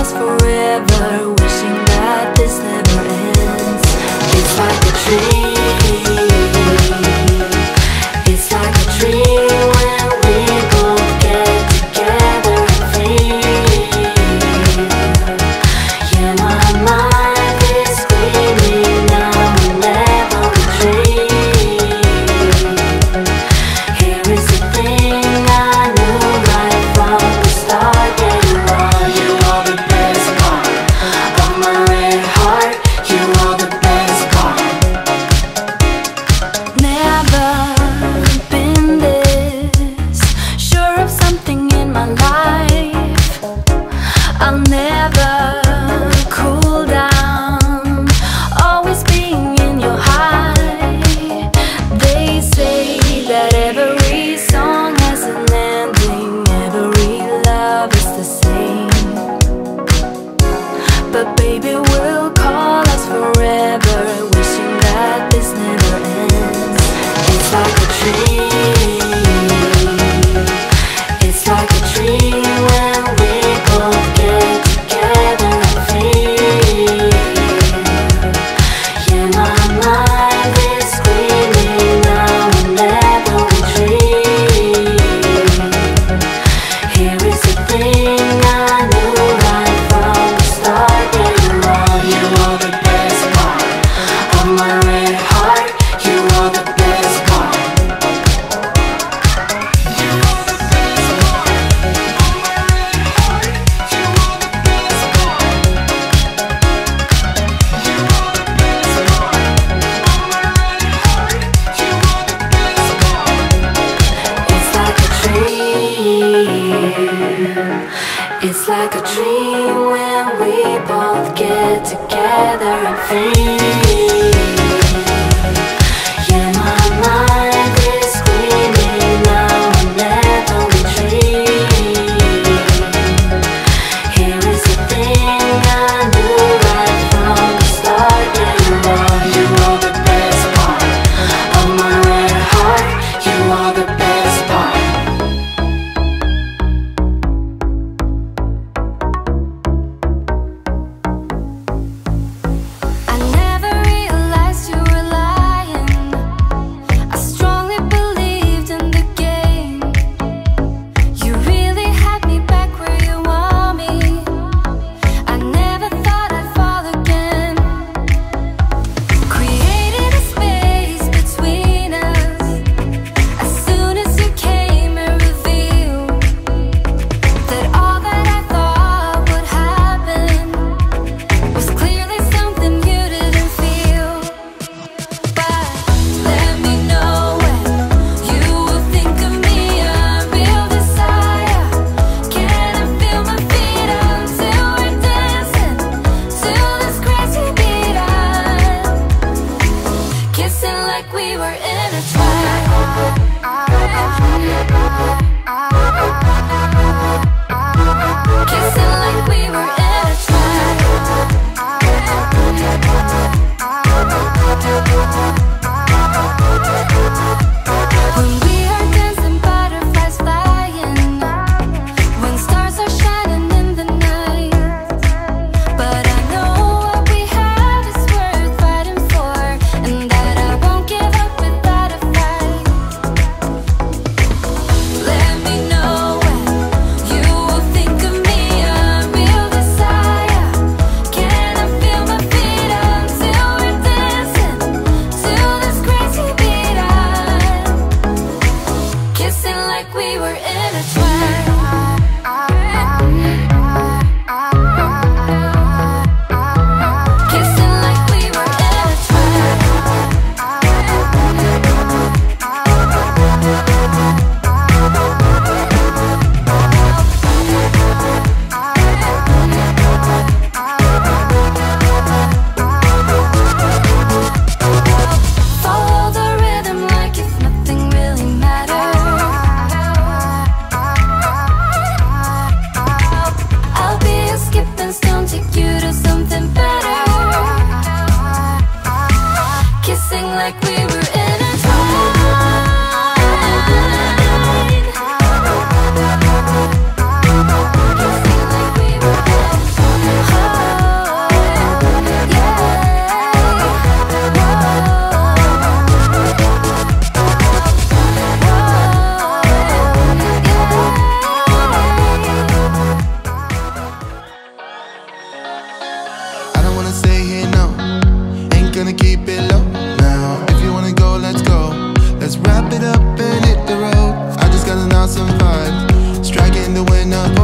us forever, wishing that this never ends. It's like a dream. It's like a dream when we both get together and feel. Yeah, my mind is screaming now and never retreat. Here is the thing I knew right from the start. Yeah, you are the best part of my red heart. You are the best part. Never been this sure of something in my life. I'll never cool down, always being in your high. They say that every song has an ending, every love is the same. But baby, we'll call us forever, wishing that this never ends. It's like a dream. It's like a dream when we both get together and feel. Yeah, my mind is screaming now and never retreat. Here is the thing I knew right from the start. Yeah, you are the best part of my red heart. You are the best part. You are the best part of my red heart. You are the best part. You are the best part of my red heart. You are the best part. It's like a dream. It's like a dream when we both get together and feel. Yeah, my mind is screaming now and never retreat. Here is the thing I knew right from the start. Yeah, you are the best part of my red heart. You are the best part. I never realized you were lying. I strongly believed in the game. You really had me back where you want me. I never thought I'd fall again. Created a space between us. As soon as you came and revealed that all that I thought would happen was clearly something you didn't feel. But let me know when you will think of me, a real desire. Can I feel my feet until we're dancing, till this crazy beat up, kissing like we were intertwined. Kissing like we were intertwined. When we are dancing, butterflies flying, when stars are shining in the night. But I know what we have is worth fighting for, and that I won't give up without a fight. Let me know when you will think of me, a real desire. stay here, no. Ain't gonna keep it low now. If you wanna go, let's go. Let's wrap it up and hit the road. I just got an awesome vibe, striking the wind up